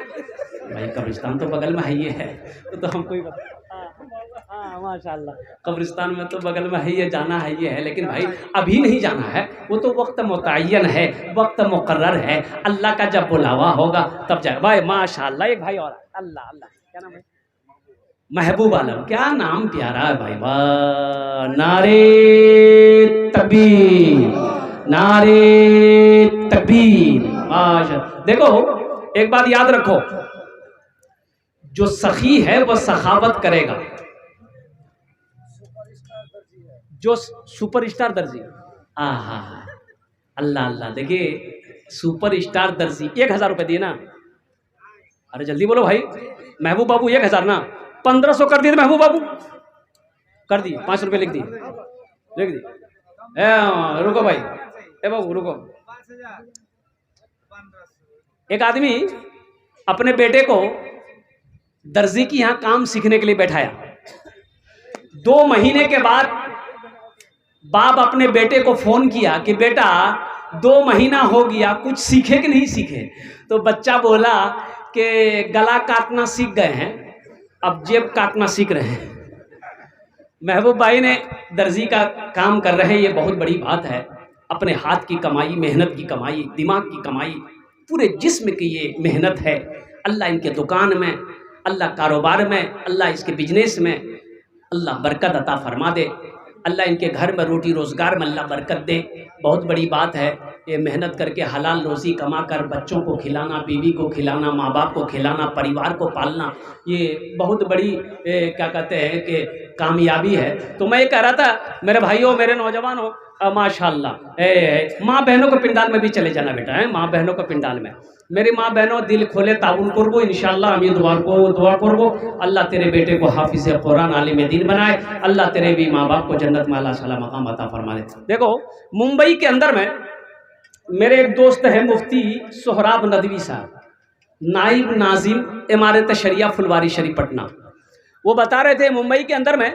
भाई कब्रिस्तान तो बगल में है ही है, तो हमको ही बता। हाँ माशाल्लाह, कब्रिस्तान में तो बगल में है, ये जाना है ये है, लेकिन भाई अभी नहीं जाना है, वो तो वक्त मुतय्यन है, वक्त मुकर्रर है। अल्लाह का जब बुलावा होगा तब जाए। भाई माशाल्लाह, एक भाई और, अल्लाह अल्लाह, क्या नाम है? महबूब आलम, क्या नाम प्यारा है भाई। वाह, नारे तकबीर, नारे तकबीर, माशाल्लाह। देखो एक बात याद रखो, जो सखी है वह सखावत करेगा। जो सुपरस्टार दर्जी, आहा, अल्लाह अल्लाह। देखिए सुपरस्टार दर्जी 1000 रुपये दिए ना, अरे जल्दी बोलो भाई। महबूब बाबू 1000 ना, 1500 कर दिए महबूब बाबू, कर दिए। 5 रुपये लिख दिए। रुको भाई, ए बाबू रुको। एक आदमी अपने बेटे को दर्जी की यहाँ काम सीखने के लिए बैठाया। 2 महीने के बाद बाप अपने बेटे को फोन किया कि बेटा 2 महीना हो गया, कुछ सीखे कि नहीं सीखे? तो बच्चा बोला कि गला काटना सीख गए हैं, अब जेब काटना सीख रहे हैं। महबूब भाई ने दर्जी का काम कर रहे हैं, ये बहुत बड़ी बात है। अपने हाथ की कमाई, मेहनत की कमाई, दिमाग की कमाई, पूरे जिस्म की ये मेहनत है। अल्लाह इनके दुकान में, अल्लाह कारोबार में, अल्लाह इसके बिजनेस में अल्लाह बरकत अता फरमा दे। अल्लाह इनके घर में रोटी रोज़गार में अल्लाह बरकत दे। बहुत बड़ी बात है ये, मेहनत करके हलाल रोज़ी कमा कर बच्चों को खिलाना, बीवी को खिलाना, माँ बाप को खिलाना, परिवार को पालना, ये बहुत बड़ी क्या कहते हैं कि कामयाबी है। तो मैं ये कह रहा था मेरे भाइयों, मेरे नौजवानों, माशाल्लाह माँ बहनों के पिंडाल में भी चले जाना बेटा है। माँ बहनों के पिंडाल में मेरी माँ बहनों दिल खोले ताउन करबो इंशाल्लाह। আমি दुआ करबो अल्लाह तेरे बेटे को हाफिज़ कुरान आलिम दीन बनाए। अल्लाह तेरे भी माँ बाप को जन्नत में अल्लाह सला मकाम अता फरमा दे। देखो मुंबई के अंदर में मेरे एक दोस्त हैं मुफ्ती सोहराब नदवी साहब, नाइब नाजिम इमारत शरिया फुलवारी शरीफ पटना। वो बता रहे थे मुंबई के अंदर में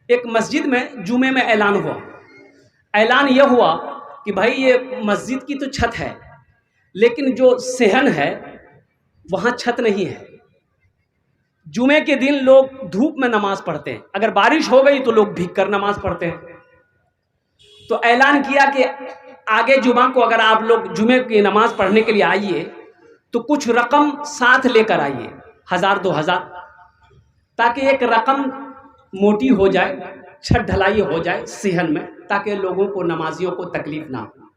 एक मस्जिद में जुमे में ऐलान हुआ। ऐलान यह हुआ कि भाई ये मस्जिद की तो छत है, लेकिन जो सेहन है वहाँ छत नहीं है। जुमे के दिन लोग धूप में नमाज पढ़ते हैं, अगर बारिश हो गई तो लोग भीग कर नमाज पढ़ते हैं। तो ऐलान किया कि आगे जुमा को अगर आप लोग जुमे की नमाज पढ़ने के लिए आइए तो कुछ रकम साथ लेकर आइए, 1000-2000, ताकि एक रकम मोटी हो जाए, छत ढलाई हो जाए सेहन में, ताकि लोगों को, नमाजियों को तकलीफ ना हो।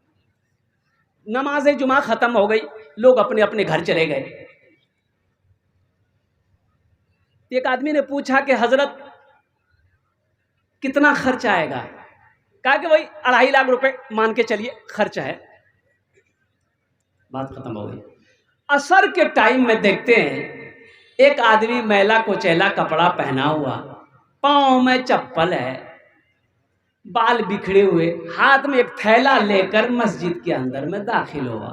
नमाज जुमा ख़त्म हो गई, लोग अपने अपने घर चले गए। एक आदमी ने पूछा कि हजरत कितना खर्च आएगा? कहा कि भाई 2.5 लाख रुपए मान के चलिए खर्च है। बात खत्म हो गई। असर के टाइम में देखते हैं एक आदमी मैला कुचैला कपड़ा पहना हुआ, पाँव में चप्पल है, बाल बिखरे हुए, हाथ में एक थैला लेकर मस्जिद के अंदर में दाखिल हुआ।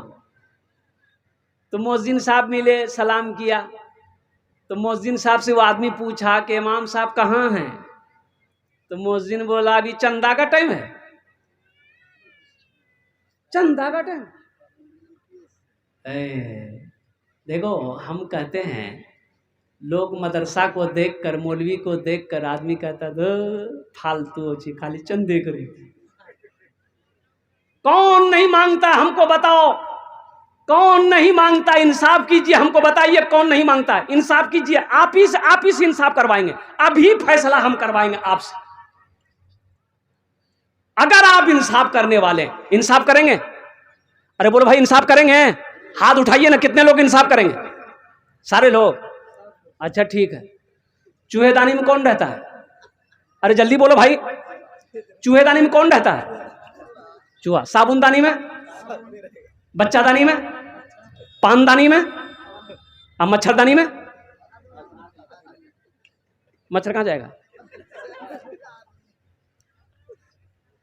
तो मुअज्जिन साहब मिले, सलाम किया। तो मुअज्जिन साहब से वो आदमी पूछा कि इमाम साहब कहाँ हैं? तो मुअज्जिन बोला अभी चंदा का टाइम है। चंदा का टाइम? देखो हम कहते हैं, लोग मदरसा को देखकर, मौलवी को देखकर आदमी कहता है फालतू होची, खाली चंदे करे। कौन नहीं मांगता हमको बताओ, कौन नहीं मांगता? इंसाफ कीजिए, हमको बताइए कौन नहीं मांगता है? इंसाफ कीजिए, आप ही से इंसाफ करवाएंगे। अभी फैसला हम करवाएंगे आपसे। अगर आप इंसाफ करने वाले, इंसाफ करेंगे? अरे बोलो भाई इंसाफ करेंगे? हाथ उठाइए ना, कितने लोग इंसाफ करेंगे? सारे लोग? अच्छा ठीक है। चूहेदानी में कौन रहता है? अरे जल्दी बोलो भाई, चूहेदानी में कौन रहता है? चूहा। साबुनदानी में, बच्चादानी में, पानदानी में, अब मच्छरदानी में? मच्छर कहां जाएगा?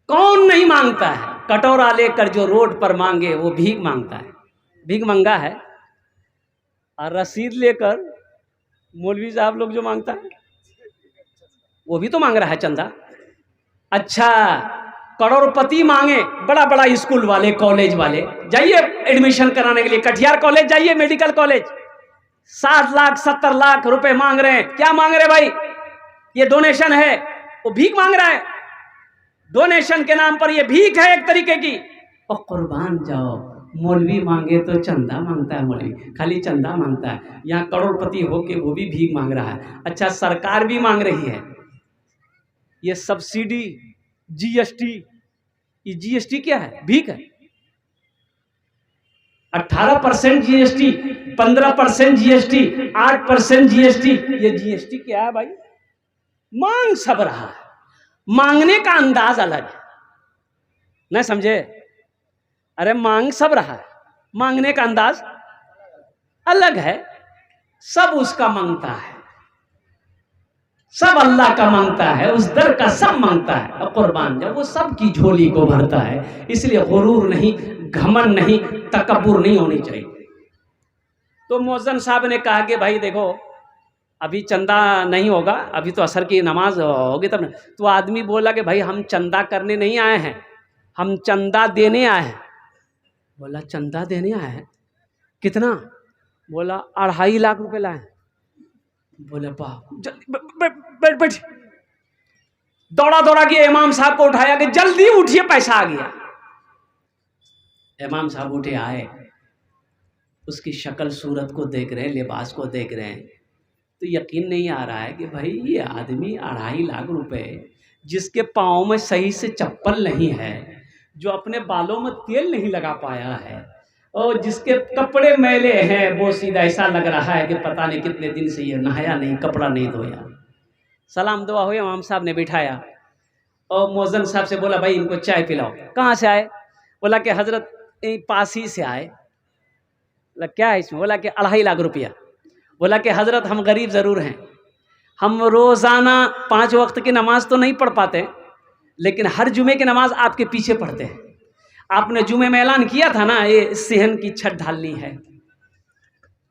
कौन नहीं मांगता है? कटोरा लेकर जो रोड पर मांगे वो भीख मांगता है, भीख मंगा है। और रसीद लेकर मौलवी साहब लोग जो मांगता है वो भी तो मांग रहा है चंदा। अच्छा, करोड़पति मांगे, बड़ा बड़ा स्कूल वाले, कॉलेज वाले, जाइए एडमिशन कराने के लिए कटिहार कॉलेज जाइए, मेडिकल कॉलेज, 60 लाख 70 लाख रुपए मांग रहे हैं। क्या मांग रहे भाई? ये डोनेशन है, वो भीख मांग रहा है। डोनेशन के नाम पर ये भीख है एक तरीके की। और कुर्बान जाओ, मौलवी मांगे तो चंदा मांगता है, मौलवी खाली चंदा मांगता है। यहाँ करोड़पति होके वो भी भीख मांग रहा है। अच्छा, सरकार भी मांग रही है ये सब्सिडी, जीएसटी। ये जीएसटी क्या है? भीख है। 18% जीएसटी 15% GST, 8% GST। ये GST क्या है भाई? मांग सब रहा है, मांगने का अंदाज अलग है, नहीं समझे? अरे मांग सब रहा है, मांगने का अंदाज अलग है। सब उसका मांगता है, सब अल्लाह का मांगता है, उस दर का सब मांगता है। और कुर्बान जब वो सब की झोली को भरता है, इसलिए गुरूर नहीं, घमंड नहीं, तकब्बुर नहीं होनी चाहिए। तो मौज़न साहब ने कहा कि भाई देखो अभी चंदा नहीं होगा, अभी तो असर की नमाज होगी तब। तो आदमी बोला कि भाई हम चंदा करने नहीं आए हैं, हम चंदा देने आए हैं। बोला चंदा देने आए हैं? कितना? बोला 2.5 लाख रुपए लाए। बोले वाह, बैठ बैठ। दौड़ा दौड़ा के इमाम साहब को उठाया कि जल्दी उठिए, पैसा आ गया। इमाम साहब उठे, आए, उसकी शक्ल सूरत को देख रहे हैं, लिबास को देख रहे हैं, तो यकीन नहीं आ रहा है कि भाई ये आदमी 2.5 लाख रुपए, जिसके पाँव में सही से चप्पल नहीं है, जो अपने बालों में तेल नहीं लगा पाया है, और जिसके कपड़े मैले हैं, वो सीधा ऐसा लग रहा है कि पता नहीं कितने दिन से ये नहाया नहीं, कपड़ा नहीं धोया। सलाम दुआ हुई, इमाम साहब ने बिठाया और मौज़न साहब से बोला भाई इनको चाय पिलाओ। कहाँ से आए? बोला कि हजरत पास ही से आए। बोला क्या है इसमें? बोला कि 2.5 लाख रुपया। बोला कि हजरत हम गरीब ज़रूर हैं, हम रोज़ाना 5 वक्त की नमाज तो नहीं पढ़ पाते, लेकिन हर जुमे की नमाज आपके पीछे पढ़ते हैं। आपने जुमे में ऐलान किया था ना ये सेहन की छत ढालनी है,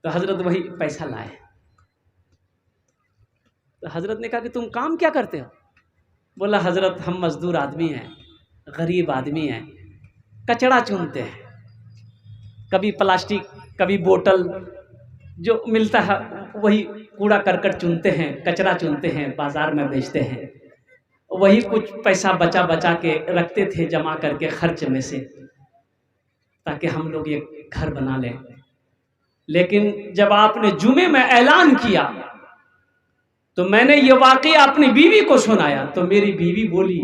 तो हजरत वही पैसा लाए। तो हजरत ने कहा कि तुम काम क्या करते हो? बोला हजरत हम मजदूर आदमी हैं, गरीब आदमी हैं, कचरा चुनते हैं, कभी प्लास्टिक कभी बोतल, जो मिलता है वही कूड़ा करकट चुनते हैं, कचरा चुनते हैं, बाजार में बेचते हैं। वही कुछ पैसा बचा बचा के रखते थे जमा करके खर्च में से, ताकि हम लोग ये घर बना लें। लेकिन जब आपने जुमे में ऐलान किया तो मैंने ये वाक़या अपनी बीवी को सुनाया, तो मेरी बीवी बोली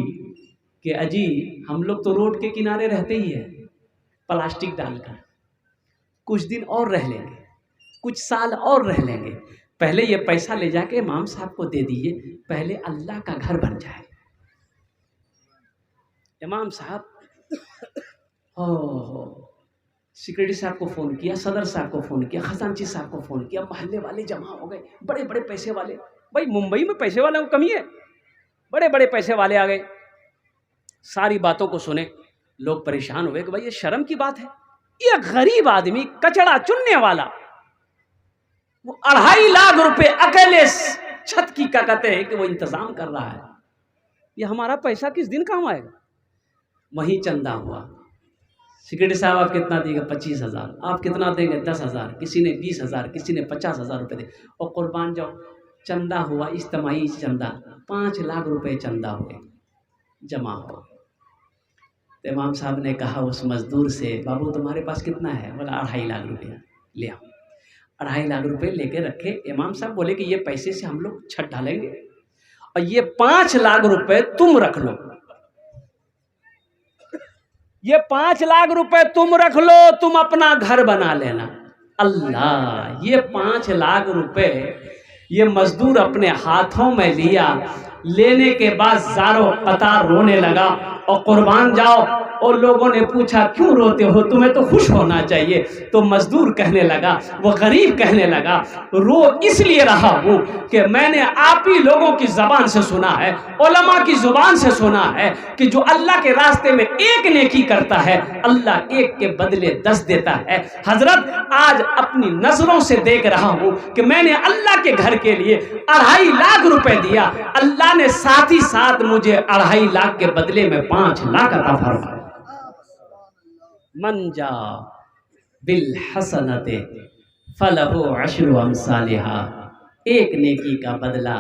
कि अजी हम लोग तो रोड के किनारे रहते ही हैं, प्लास्टिक डालकर कुछ दिन और रह लेंगे, कुछ साल और रह लेंगे, पहले ये पैसा ले जाके इमाम साहब को दे दीजिए, पहले अल्लाह का घर बन जाए। इमाम साहब सिक्योरिटी साहब को फ़ोन किया, सदर साहब को फ़ोन किया, खजांची साहब को फ़ोन किया, मोहल्ले वाले जमा हो गए, बड़े बड़े पैसे वाले। भाई मुंबई में पैसे वालों को कमी है, बड़े बड़े पैसे वाले आ गए। सारी बातों को सुने, लोग परेशान हुए कि भाई ये शर्म की बात है, ये गरीब आदमी कचड़ा चुनने वाला, वो 2.5 लाख रुपए अकेले छत की क्या कहते हैं कि वो इंतजाम कर रहा है, ये हमारा पैसा किस दिन काम आएगा? वहीं चंदा हुआ। सिक्योरिटी साहब आप कितना देंगे? 25,000। आप कितना देंगे? 10,000। किसी ने 20,000, किसी ने 50,000 रुपये दे। और कुर्बान जाओ, चंदा हुआ, इज्तिमाई चंदा 5 लाख रुपए चंदा हुए, जमा हो। तो इमाम साहब ने कहा उस मजदूर से, बाबू तुम्हारे पास कितना है? बोला 2.5 लाख रुपया। ले आओ। 2.5 लाख रुपए लेके रखे। इमाम साहब बोले कि ये पैसे से हम लोग छत ढालेंगे और ये 5 लाख रुपए तुम रख लो, ये 5 लाख रुपए तुम रख लो, तुम अपना घर बना लेना। अल्लाह, ये 5 लाख रुपए ये मजदूर अपने हाथों में लिया, लेने के बाद ज़ारो कतार रोने लगा। और कुर्बान जाओ, और लोगों ने पूछा क्यों रोते हो, तुम्हें तो खुश होना चाहिए। तो मजदूर कहने लगा, वो गरीब कहने लगा, रो इसलिए रहा हूँ कि मैंने आप ही लोगों की ज़बान से सुना है, उलमा की ज़ुबान से सुना है कि जो अल्लाह के रास्ते में एक नेकी करता है, अल्लाह एक के बदले 10 देता है। हजरत आज अपनी नज़रों से देख रहा हूँ कि मैंने अल्लाह के घर के लिए 2.5 लाख रुपए दिया, अल्लाह ने साथ ही साथ मुझे 2.5 लाख के बदले में 5 लाख अता फरमाया। मन जा बिल हसनते फलहु अशरु अमसालिहा, एक नेकी का बदला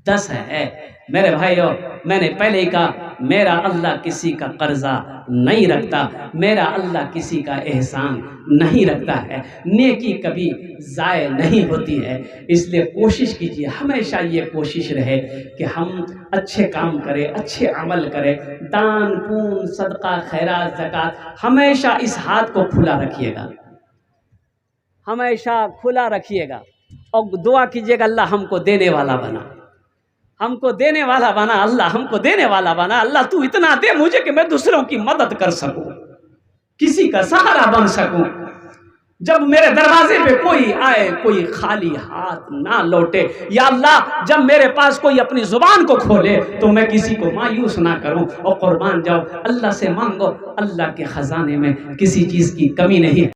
10 है। मेरे भाइयों, मैंने पहले ही कहा, मेरा अल्लाह किसी का कर्जा नहीं रखता, मेरा अल्लाह किसी का एहसान नहीं रखता है। नेकी कभी ज़ाय नहीं होती है, इसलिए कोशिश कीजिए, हमेशा ये कोशिश रहे कि हम अच्छे काम करें, अच्छे अमल करें, दान पुण्य सदका खैरात ज़कात, हमेशा इस हाथ को खुला रखिएगा। हमेशा खुला रखिएगा और दुआ कीजिएगा अल्लाह हमको देने वाला बना, हमको देने वाला बना, अल्लाह हमको देने वाला बना। अल्लाह तू इतना दे मुझे कि मैं दूसरों की मदद कर सकूं, किसी का सहारा बन सकूं। जब मेरे दरवाजे पे कोई आए कोई खाली हाथ ना लौटे। या अल्लाह जब मेरे पास कोई अपनी जुबान को खोले तो मैं किसी को मायूस ना करूं और कुर्बान जाऊं। अल्लाह से मांगो, अल्लाह के खजाने में किसी चीज की कमी नहीं।